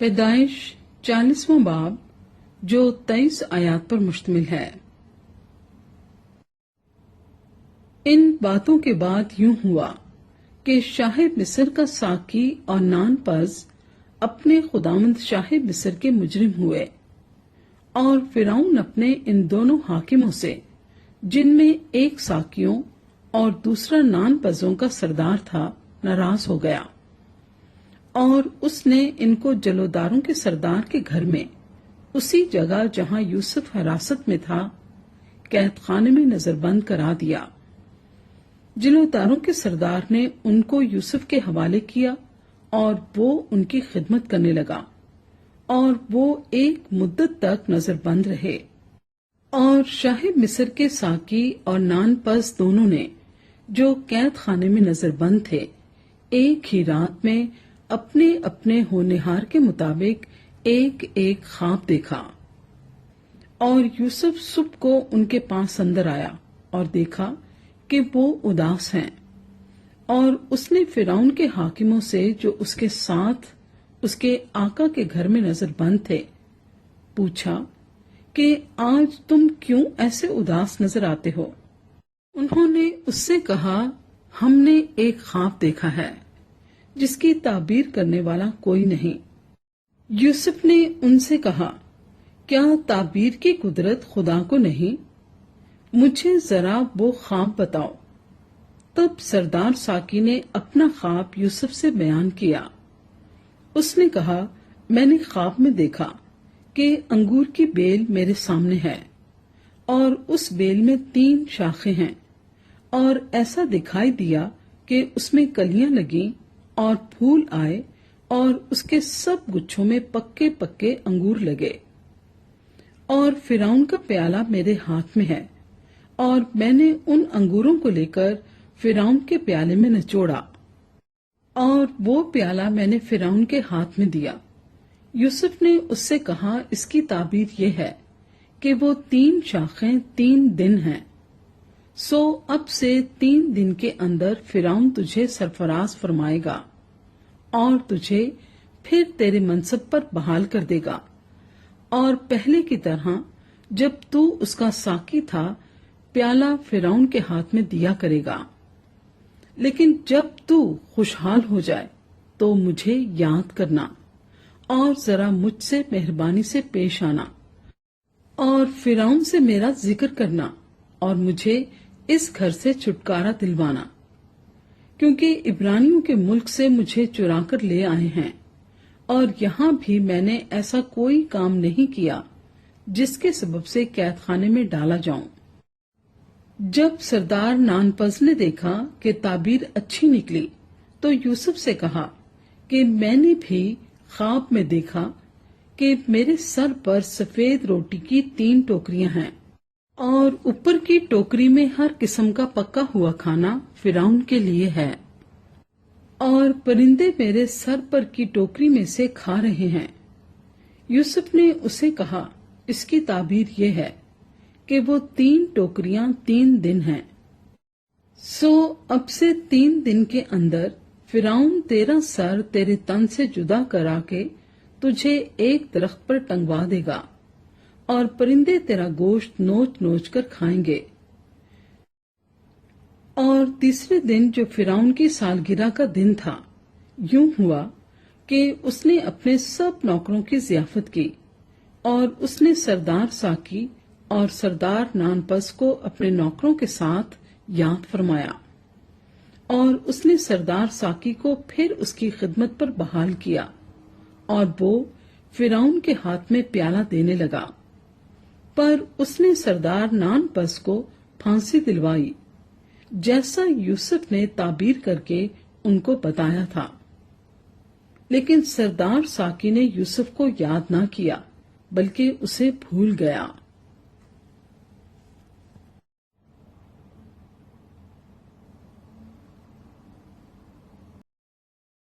پیدائش 40واں باب جو 23 آیات پر مشتمل ہے۔ ان باتوں کے بعد یوں ہوا کہ شاہ مصر کا ساقی اور نان پز اپنے خداوند شاہ مصر کے مجرم ہوئے، اور فرعون اپنے ان دونوں حاکموں سے، جن میں ایک ساقیوں اور دوسرا نان پزوں کا سردار تھا، ناراض ہو گیا، اور اس نے ان کو جلوداروں کے سردار کے گھر میں، اسی جگہ جہاں یوسف حراست میں تھا، قید خانے میں نظر بند کرا دیا۔ جلوداروں کے سردار نے ان کو یوسف کے حوالے کیا اور وہ ان کی خدمت کرنے لگا، اور وہ ایک مدت تک نظر بند رہے۔ اور شاہ مصر کے ساقی اور نان پس دونوں نے، جو قید خانے میں نظر بند تھے، ایک ہی رات میں اپنے اپنے ہونہار کے مطابق ایک ایک خواب دیکھا۔ اور یوسف صبح کو ان کے پاس اندر آیا اور دیکھا کہ وہ اداس ہیں، اور اس نے فرعون کے حاکموں سے جو اس کے ساتھ اس کے آقا کے گھر میں نظر بند تھے، پوچھا کہ آج تم کیوں ایسے اداس نظر آتے ہو؟ انہوں نے اس سے کہا، ہم نے ایک خواب دیکھا ہے جس کی تعبیر کرنے والا کوئی نہیں۔ یوسف نے ان سے کہا، کیا تعبیر کی قدرت خدا کو نہیں؟ مجھے ذرا وہ خواب بتاؤ۔ تب سردار ساقی نے اپنا خواب یوسف سے بیان کیا۔ اس نے کہا، میں نے خواب میں دیکھا کہ انگور کی بیل میرے سامنے ہے، اور اس بیل میں 3 شاخیں ہیں، اور ایسا دکھائی دیا کہ اس میں کلیاں لگیں اور پھول آئے، اور اس کے سب گچھوں میں پکے پکے انگور لگے۔ اور فرعون کا پیالہ میرے ہاتھ میں ہے، اور میں نے ان انگوروں کو لے کر فرعون کے پیالے میں نچوڑا، اور وہ پیالہ میں نے فرعون کے ہاتھ میں دیا۔ یوسف نے اس سے کہا، اس کی تعبیر یہ ہے کہ وہ 3 شاخیں 3 دن ہیں، سو اب سے 3 دن کے اندر فرعون تجھے سرفراز فرمائے گا، اور تجھے پھر تیرے منصب پر بحال کر دے گا، اور پہلے کی طرح جب تو اس کا ساقی تھا، پیالہ فرعون کے ہاتھ میں دیا کرے گا۔ لیکن جب تو خوشحال ہو جائے تو مجھے یاد کرنا، اور ذرا مجھ سے مہربانی سے پیش آنا، اور فرعون سے میرا ذکر کرنا، اور مجھے اس گھر سے چھٹکارا دلوانا، کیونکہ عبرانیوں کے ملک سے مجھے چرا کر لے آئے ہیں، اور یہاں بھی میں نے ایسا کوئی کام نہیں کیا جس کے سبب سے قید خانے میں ڈالا جاؤں۔ جب سردار نان پز نے دیکھا کہ تعبیر اچھی نکلی، تو یوسف سے کہا کہ میں نے بھی خواب میں دیکھا کہ میرے سر پر سفید روٹی کی 3 ٹوکریاں ہیں، اور اوپر کی ٹوکری میں ہر قسم کا پکا ہوا کھانا فرعون کے لیے ہے، اور پرندے میرے سر پر کی ٹوکری میں سے کھا رہے ہیں۔ یوسف نے اسے کہا، اس کی تعبیر یہ ہے کہ وہ 3 ٹوکریاں 3 دن ہیں، سو اب سے 3 دن کے اندر فرعون تیرا سر تیرے تن سے جدا کرا کے تجھے ایک درخت پر ٹنگوا دے گا، اور پرندے تیرا گوشت نوچ نوچ کر کھائیں گے۔ اور تیسرے دن جو فرعون کی سالگرہ کا دن تھا، یوں ہوا کہ اس نے اپنے سب نوکروں کی ضیافت کی، اور اس نے سردار ساقی اور سردار نان پس کو اپنے نوکروں کے ساتھ یاد فرمایا، اور اس نے سردار ساقی کو پھر اس کی خدمت پر بحال کیا، اور وہ فرعون کے ہاتھ میں پیالہ دینے لگا۔ پر اس نے سردار نان پس کو پھانسی دلوائی، جیسا یوسف نے تعبیر کر کے ان کو بتایا تھا۔ لیکن سردار ساقی نے یوسف کو یاد نہ کیا، بلکہ اسے بھول گیا۔